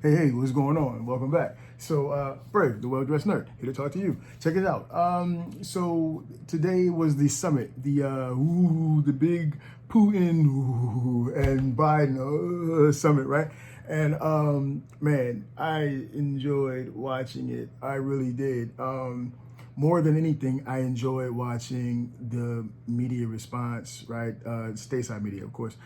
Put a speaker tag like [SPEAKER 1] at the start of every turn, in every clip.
[SPEAKER 1] Hey, what's going on? Welcome back. So, Brave, the well-dressed nerd, here to talk to you. Check it out. So today was the summit, the big Putin and Biden summit, right? And man, I enjoyed watching it. I really did. More than anything, I enjoyed watching the media response, right? Stateside media, of course.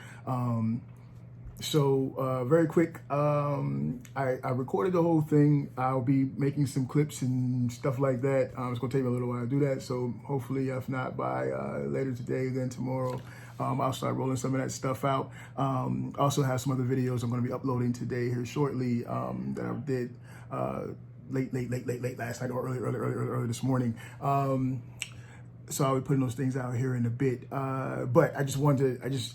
[SPEAKER 1] So very quick, I recorded the whole thing. I'll be making some clips and stuff like that. It's gonna take me a little while to do that. So hopefully, if not by later today, then tomorrow, I'll start rolling some of that stuff out. Also have some other videos I'm gonna be uploading today here shortly that I did late last night or early this morning. So I'll be putting those things out here in a bit. But I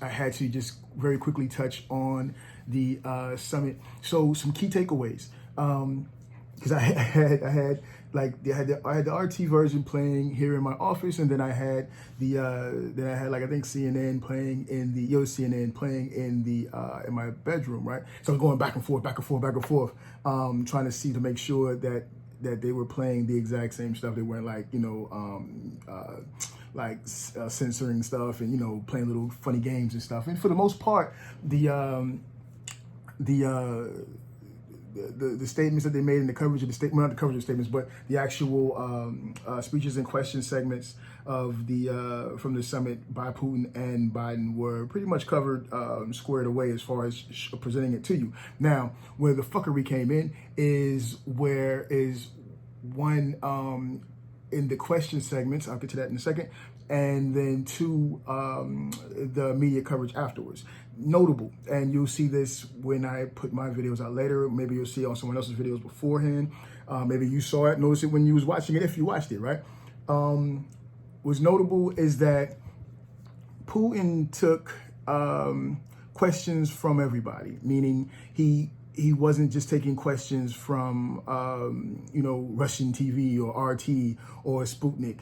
[SPEAKER 1] had to just very quickly touch on the summit. So some key takeaways. Because I had the RT version playing here in my office, and then I had I think CNN playing in the CNN playing in the in my bedroom, right? So I'm going back and forth, trying to see to make sure that they were playing the exact same stuff. They weren't censoring stuff and playing little funny games and stuff. And for the most part, the statements that they made in the coverage of the statement, not the coverage of statements, but the actual speeches and question segments of the from the summit by Putin and Biden were pretty much covered, squared away as far as presenting it to you. Now, where the fuckery came in is one in the question segments. I'll get to that in a second. And then two, the media coverage afterwards. Notable, and you'll see this when I put my videos out later. Maybe you'll see it on someone else's videos beforehand. Maybe you saw it, noticed it when you was watching it, if you watched it, right? What's notable is that Putin took questions from everybody, meaning he wasn't just taking questions from Russian TV or RT or Sputnik.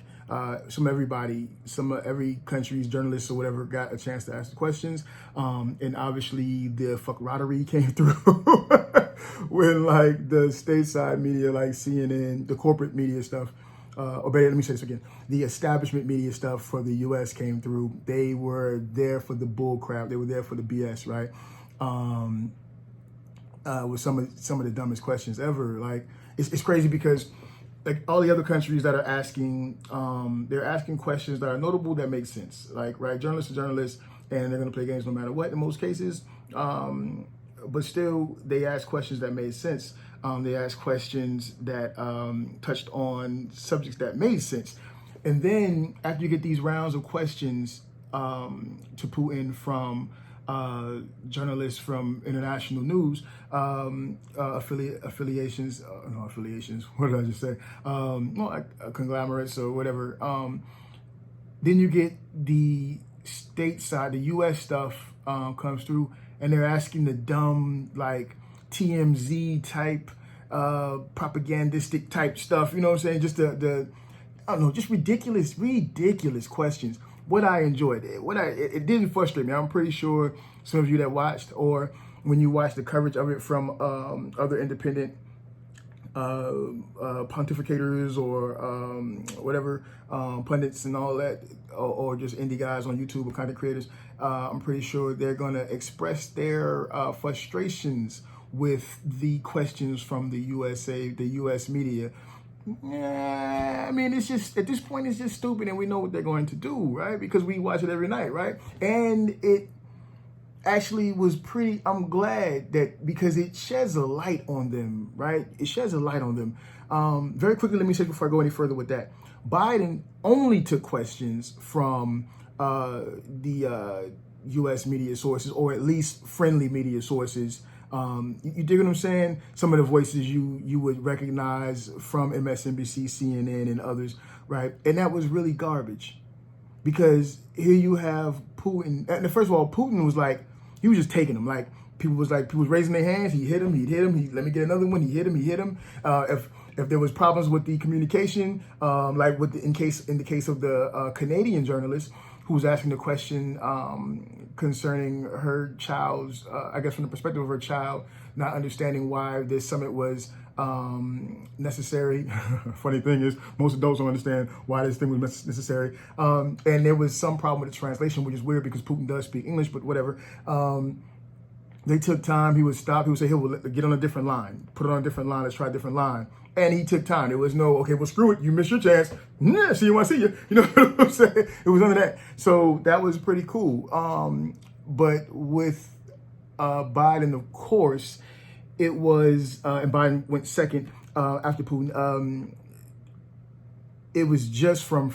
[SPEAKER 1] Every country's journalists or whatever got a chance to ask the questions. And obviously the fuckrottery came through when the stateside media like CNN, the corporate media stuff, let me say this again. The establishment media stuff for the US came through. They were there for the bull crap. They were there for the BS, right? With some of the dumbest questions ever. It's crazy because all the other countries that are asking, they're asking questions that are notable that make sense. Journalists are journalists, and they're gonna play games no matter what in most cases. But still, they ask questions that made sense. They asked questions that touched on subjects that made sense. And then after you get these rounds of questions to Putin from journalists from international news, affiliations, what did I just say? Conglomerates or whatever. Then you get the stateside, the US stuff comes through, and they're asking the dumb, TMZ type, propagandistic type stuff, you know what I'm saying? Just just ridiculous questions. What I enjoyed, it didn't frustrate me. I'm pretty sure some of you that watched, or when you watched the coverage of it from other independent pontificators or whatever, pundits and all that, or just indie guys on YouTube or content creators, I'm pretty sure they're going to express their frustrations with the questions from the US media. Yeah, I mean, it's just, at this point, it's just stupid, and we know what they're going to do, right? Because we watch it every night, right? And it actually was I'm glad that, because it sheds a light on them, right? It sheds a light on them. Very quickly, let me say before I go any further with that, Biden only took questions from the U.S. media sources, or at least friendly media sources. You dig what I'm saying? Some of the voices you would recognize from MSNBC, CNN, and others, right? And that was really garbage, because here you have Putin. And first of all, Putin was he was just taking them. People was raising their hands. He'd hit him. Let me get another one. He hit him. If there was problems with the communication, in the case of the Canadian journalist who was asking the question concerning her child's, I guess from the perspective of her child, not understanding why this summit was necessary. Funny thing is, most adults don't understand why this thing was necessary. And there was some problem with the translation, which is weird because Putin does speak English, but whatever. They took time. He would stop. He would say, "Hey, we'll get on a different line. Put it on a different line. Let's try a different line." And he took time. There was no, okay, well, screw it. You missed your chance. Yeah, see you when I see you. You know what I'm saying? It was none of that. So that was pretty cool. But with Biden, of course, it was, and Biden went second after Putin. It was just from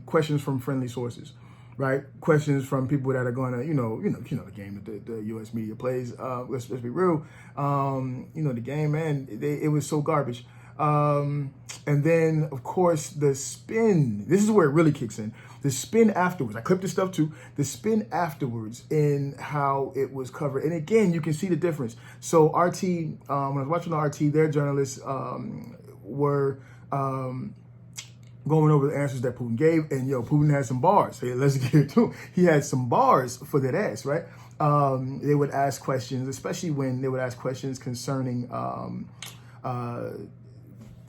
[SPEAKER 1] questions from friendly sources, right? Questions from people that are going to, you know the game that the U.S. media plays. Let's be real. The game, man, it was so garbage. And then, of course, the spin. This is where it really kicks in. The spin afterwards. I clipped this stuff too. The spin afterwards in how it was covered. And again, you can see the difference. So RT, when I was watching the RT, their journalists were going over the answers that Putin gave. And, Putin had some bars. Hey, let's get it to him. He had some bars for that ass, right? They would ask questions, especially when they would ask questions concerning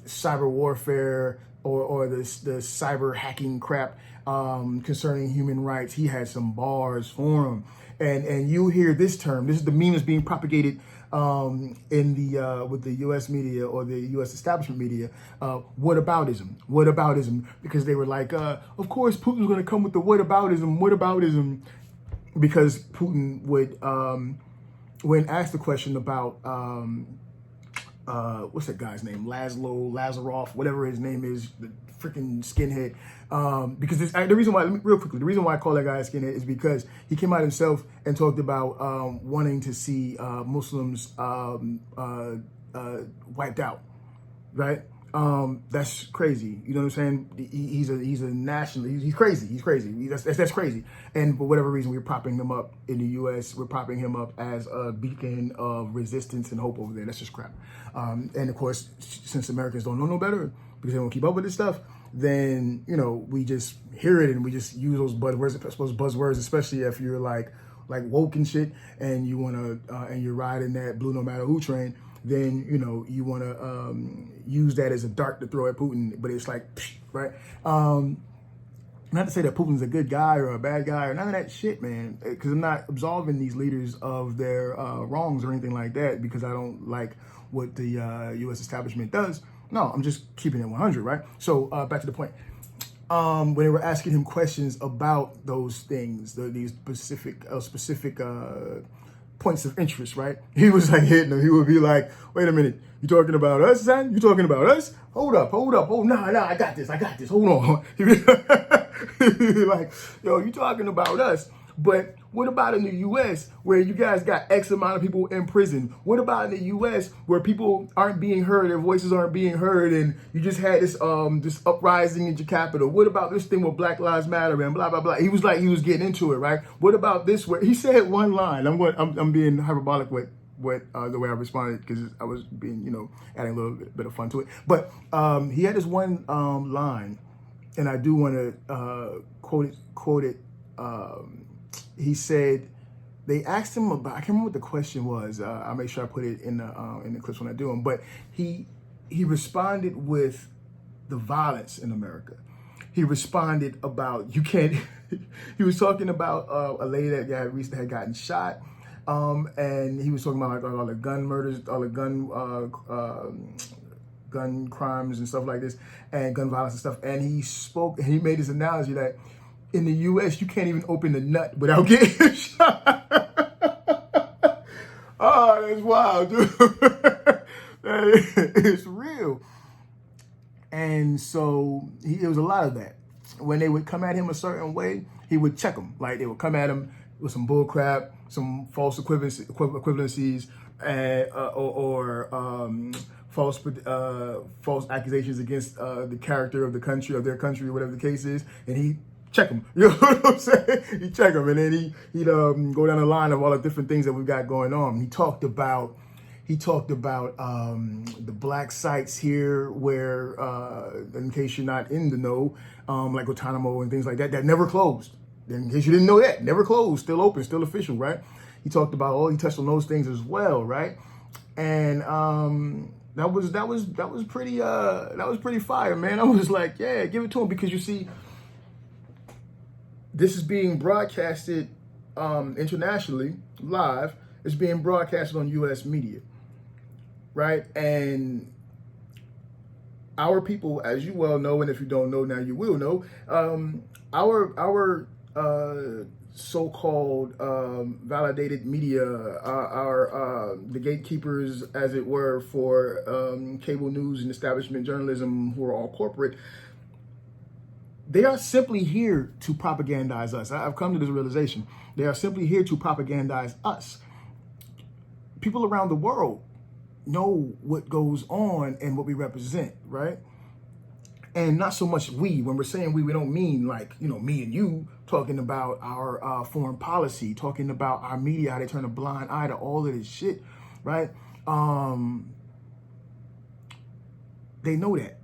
[SPEAKER 1] cyber warfare or the cyber hacking crap concerning human rights. He had some bars for him. And you hear this term. This is the meme that's being propagated in the with the U.S. media or the U.S. establishment media. Whataboutism, because they were like, of course Putin's going to come with the whataboutism, because Putin would, when asked the question about what's that guy's name? Lazarov, whatever his name is, the freaking skinhead. Because the reason why, real quickly, the reason why I call that guy a skinhead is because he came out himself and talked about wanting to see Muslims wiped out, right? That's crazy. You know what I'm saying? He's a nationalist. He's crazy. That's crazy. And for whatever reason, we're propping him up in the U.S. We're propping him up as a beacon of resistance and hope over there. That's just crap. And of course, since Americans don't know no better because they don't keep up with this stuff, then we just hear it and we just use those buzzwords, especially if you're like woke and shit, and you wanna and you're riding that blue no matter who train. Then you want to use that as a dart to throw at Putin, but it's like, right? Not to say that Putin's a good guy or a bad guy or none of that shit, man, because I'm not absolving these leaders of their wrongs or anything like that because I don't like what the U.S. establishment does. No, I'm just keeping it 100, right? So back to the point. When they were asking him questions about those things, these specific points of interest, right? He was like hitting them. He would be like, wait a minute, you talking about us, son? You talking about us? Hold up. Oh, nah, I got this. Hold on. He'd be like, yo, you talking about us? But what about in the U.S. where you guys got X amount of people in prison? What about in the U.S. where people aren't being heard, their voices aren't being heard, and you just had this uprising in your capital? What about this thing with Black Lives Matter and blah blah blah? He was getting into it, right? What about this? Where he said one line. I'm being hyperbolic with the way I responded because I was being adding a little bit of fun to it. But he had this one line, and I do want to quote it. He said, they asked him about, I can't remember what the question was. I'll make sure I put it in the clips when I do them. But he responded with the violence in America. He responded about, you can't, he was talking about a lady that recently had gotten shot. And he was talking about all the gun murders, all the gun crimes and stuff like this, and gun violence and stuff. And he made this analogy that in the U.S., you can't even open the nut without getting shot. Oh, that's wild, dude. It's real. And so it was a lot of that. When they would come at him a certain way, he would check them. Like they would come at him with some bull crap, some false equivalencies, or false accusations against the character of the country, of their country, or whatever the case is, and he check him. You know what I'm saying? He check him, and then he'd go down the line of all the different things that we've got going on. He talked about the black sites here where, in case you're not in the know, like Guantanamo and things like that, that never closed. In case you didn't know that, never closed, still open, still official, right? He talked about he touched on those things as well, right? And that was pretty fire, man. I was like, yeah, give it to him, because you see, this is being broadcasted internationally, live. It's being broadcasted on U.S. media, right? And our people, as you well know, and if you don't know now, you will know, our so-called validated media, the gatekeepers, as it were, for cable news and establishment journalism, who are all corporate, they are simply here to propagandize us. I've come to this realization. They are simply here to propagandize us. People around the world know what goes on and what we represent, right? And not so much we. When we're saying we don't mean like, me and you, talking about our foreign policy, talking about our media, how they turn a blind eye to all of this shit, right? They know that.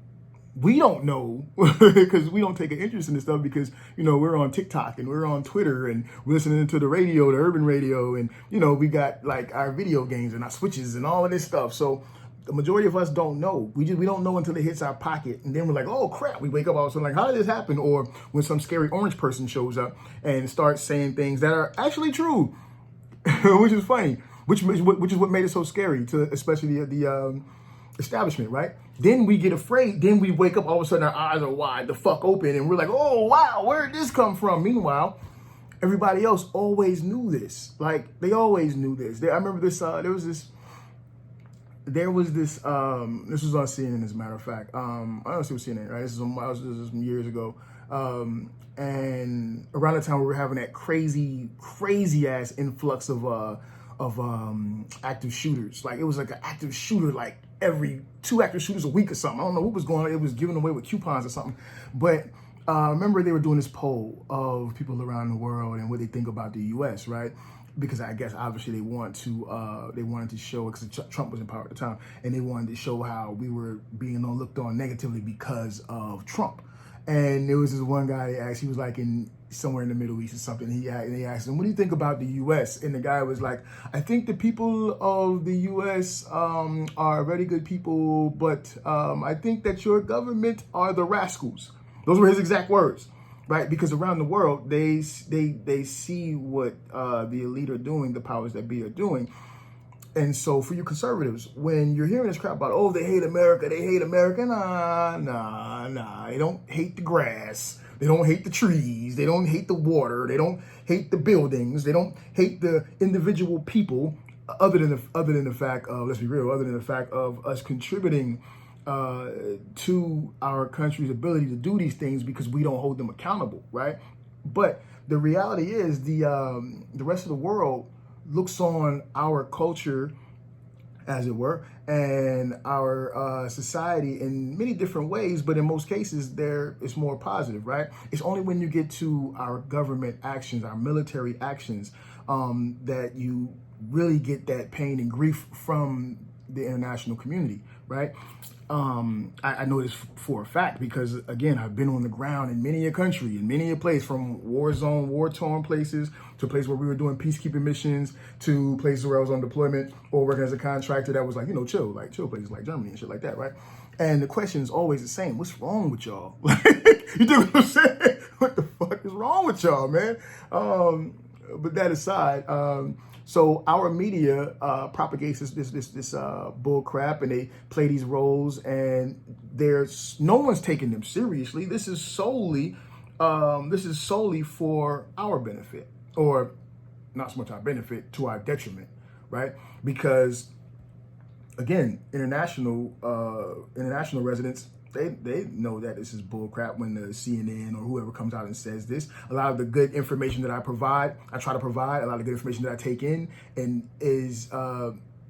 [SPEAKER 1] We don't know, because we don't take an interest in this stuff, because, we're on TikTok and we're on Twitter and we're listening to the radio, the urban radio, and, we got like our video games and our switches and all of this stuff. So the majority of us don't know. We don't know until it hits our pocket. And then we're like, oh crap, we wake up all of a sudden like, how did this happen? Or when some scary orange person shows up and starts saying things that are actually true, which is funny, which is what made it so scary to especially the establishment, right? Then we get afraid. Then we wake up, all of a sudden our eyes are wide the fuck open, and we're like, oh wow, where did this come from? Meanwhile, everybody else always knew this. Like, they always knew this. I remember this, this was on CNN, as a matter of fact. I don't see what CNN, right? This is some years ago. And around the time we were having that crazy ass influx of active shooters. Like, it was like an active shooter, like every 2 active shooters a week or something. I don't know what was going on. It was given away with coupons or something. But remember, they were doing this poll of people around the world and what they think about the U.S., right? Because I guess obviously they wanted to show, because Trump was in power at the time, and they wanted to show how we were being looked on negatively because of Trump. And there was this one guy, he was like somewhere in the Middle East or something. And they asked him, what do you think about the U.S.? And the guy was like, I think the people of the U.S. are very good people, but I think that your government are the rascals. Those were his exact words, right? Because around the world, they see what the elite are doing, the powers that be are doing. And so for you conservatives, when you're hearing this crap about, oh, they hate America, nah. They don't hate the grass. They don't hate the trees. They don't hate the water. They don't hate the buildings. They don't hate the individual people, other than the fact of, let's be real, other than the fact of us contributing to our country's ability to do these things, because we don't hold them accountable, right? But the reality is the rest of the world looks on our culture, as it were, and our society in many different ways, but in most cases, it's more positive, right? It's only when you get to our government actions, our military actions, that you really get that pain and grief from the international community, right? I know this for a fact, because again, I've been on the ground in many a country, in many a place, from war-torn places, to places where we were doing peacekeeping missions, to places where I was on deployment or working as a contractor that was like, chill places like Germany and shit like that, right? And the question is always the same: what's wrong with y'all? You dig what I'm saying? What the fuck is wrong with y'all, man? But that aside, so our media propagates this bull crap, and they play these roles, and no one's taking them seriously. This is solely for our benefit, or not so much our benefit, to our detriment, right? Because again, international residents, they know that this is bull crap when the CNN or whoever comes out and says this. A lot of the good information that I try to provide, a lot of the good information that I take in, and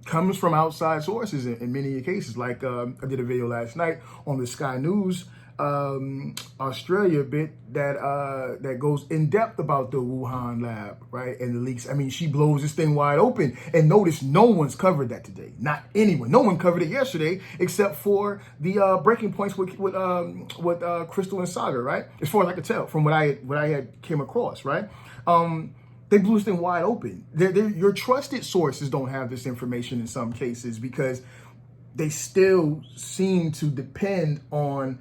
[SPEAKER 1] comes from outside sources in many cases. Like I did a video last night on the Sky News Australia bit that goes in depth about the Wuhan lab, right, and the leaks. I mean, she blows this thing wide open. And notice no one's covered that today. Not anyone. No one covered it yesterday except for the breaking points with Krystal and Sagaar, right? As far as I could tell from what I had came across, right? They blew this thing wide open. Your trusted sources don't have this information in some cases because they still seem to depend on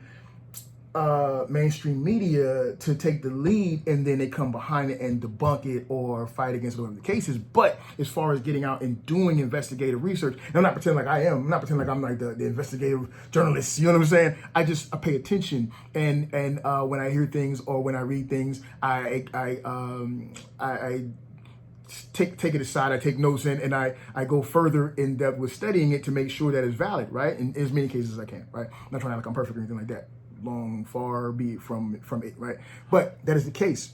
[SPEAKER 1] mainstream media to take the lead, and then they come behind it and debunk it or fight against whatever the case is. But as far as getting out and doing investigative research, and I'm not pretending like I am. I'm not pretending like I'm like the investigative journalist. You know what I'm saying? I pay attention, and when I hear things or when I read things, I take it aside, I take notes in, and I go further in depth with studying it to make sure that it's valid, right? In as many cases as I can, right? I'm not trying to act like I'm perfect or anything like that. Long, far be it from it, right? But that is the case.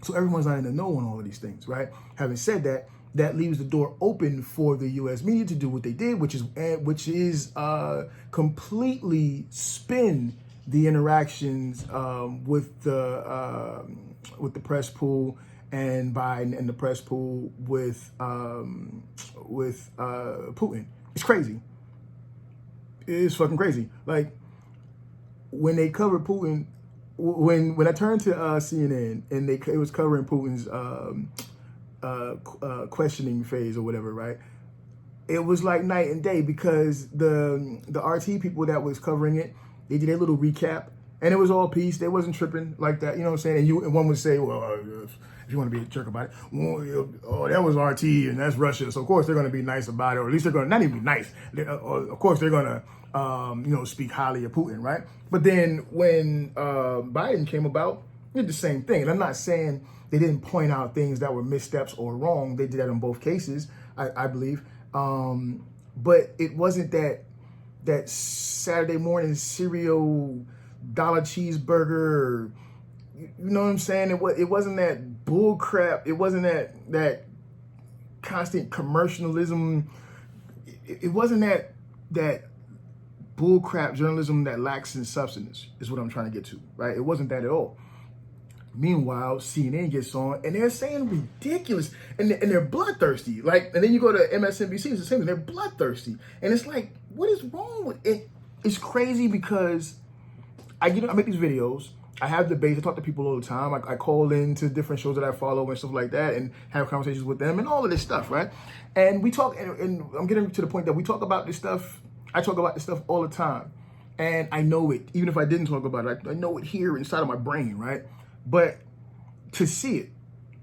[SPEAKER 1] So everyone's not in the know on all of these things, right? Having said that, that leaves the door open for the U.S. media to do what they did, which is completely spin the interactions with the press pool and Biden and the press pool with Putin. It's crazy. It's fucking crazy. Like, when they covered Putin, when I turned to CNN and it was covering Putin's questioning phase or whatever, right? It was like night and day because the RT people that was covering it, they did a little recap and it was all peace. They wasn't tripping like that, you know what I'm saying? And one would say, well, if you want to be a jerk about it, well, oh, that was RT and that's Russia, so of course they're going to be nice about it, or at least they're going to not even be nice. Of course they're going to speak highly of Putin, right? But then when Biden came about, they did the same thing. And I'm not saying they didn't point out things that were missteps or wrong. They did that in both cases, I believe. But it wasn't that Saturday morning cereal dollar cheeseburger. You know what I'm saying? It wasn't that bull crap. It wasn't that constant commercialism. It wasn't that bullcrap journalism that lacks in substance is what I'm trying to get to, right? It wasn't that at all. Meanwhile, CNN gets on and they're saying ridiculous and they're bloodthirsty. Like, and then you go to MSNBC, it's the same thing. They're bloodthirsty, and it's like, what is wrong with it? It's crazy because I make these videos. I have debates. I talk to people all the time. I call into different shows that I follow and stuff like that and have conversations with them and all of this stuff, right? And we talk, and I'm getting to the point that we talk about this stuff. I talk about this stuff all the time, and I know it. Even if I didn't talk about it, I know it here inside of my brain, right? But to see it,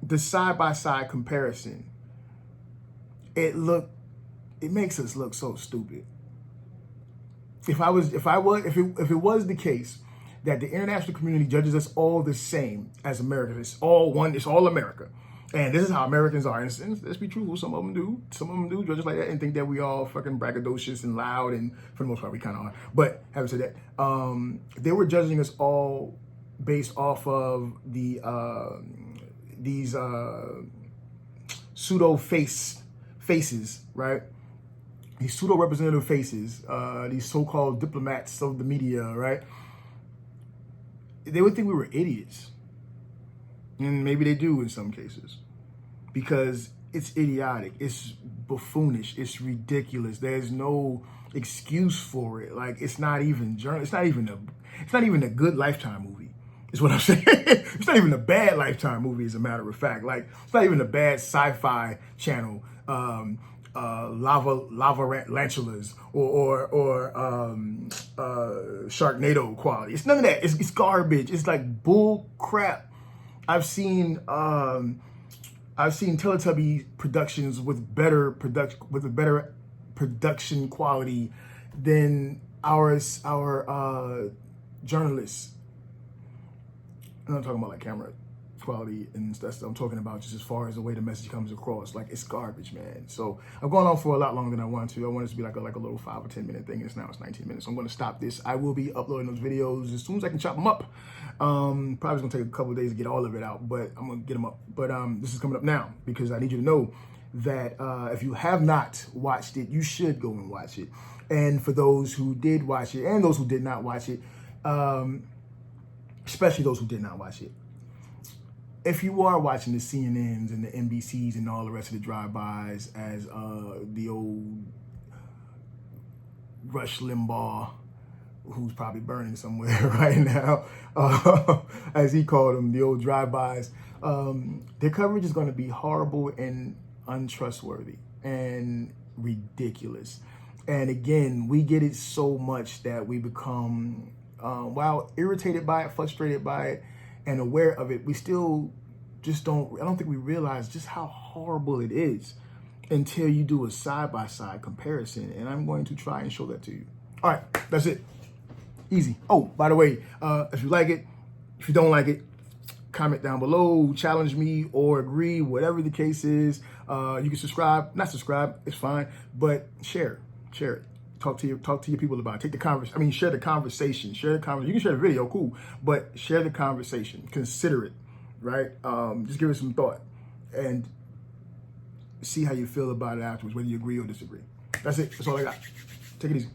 [SPEAKER 1] the side-by-side comparison, it makes us look so stupid. If it was the case that the international community judges us all the same as Americans, it's all one, it's all America. And this is how Americans are. And let's be truthful, some of them do. Some of them do judge us like that and think that we all fucking braggadocious and loud, and for the most part we kind of are. But having said that, they were judging us all based off of these pseudo faces, right? These pseudo representative faces, these so-called diplomats of the media, right? They would think we were idiots. And maybe they do in some cases, because it's idiotic, it's buffoonish, it's ridiculous. There's no excuse for it. Like, it's not even a good Lifetime movie, is what I'm saying. It's not even a bad Lifetime movie, as a matter of fact. Like, it's not even a bad sci-fi channel, Lava-Lantulas or Sharknado quality. It's none of that. It's garbage. It's like bull crap. I've seen Teletubby productions with better production quality than our journalists. I'm not talking about like camera quality and stuff. I'm talking about just as far as the way the message comes across. Like, it's garbage, man. So I've gone on for a lot longer than I wanted to. I wanted it to be like a little 5 or 10 minute thing. Now it's 19 minutes. So I'm going to stop this. I will be uploading those videos as soon as I can chop them up. Probably going to take a couple of days to get all of it out, but I'm going to get them up. But this is coming up now because I need you to know that if you have not watched it, you should go and watch it. And for those who did watch it and those who did not watch it, especially those who did not watch it. If you are watching the CNNs and the NBCs and all the rest of the drive-bys as the old Rush Limbaugh, who's probably burning somewhere right now, as he called them, the old drive-bys, their coverage is going to be horrible and untrustworthy and ridiculous. And again, we get it so much that we become, while irritated by it, frustrated by it, and aware of it, we still just I don't think we realize just how horrible it is until you do a side-by-side comparison. And I'm going to try and show that to you. All right, that's it. Easy. Oh, by the way, if you like it, if you don't like it, comment down below, challenge me or agree, whatever the case is. You can subscribe, not subscribe, it's fine, but share it. Talk to your people about it. Share the conversation. Share the conversation. You can share the video, cool, but share the conversation. Consider it, right? Just give it some thought and see how you feel about it afterwards, whether you agree or disagree. That's it. That's all I got. Take it easy.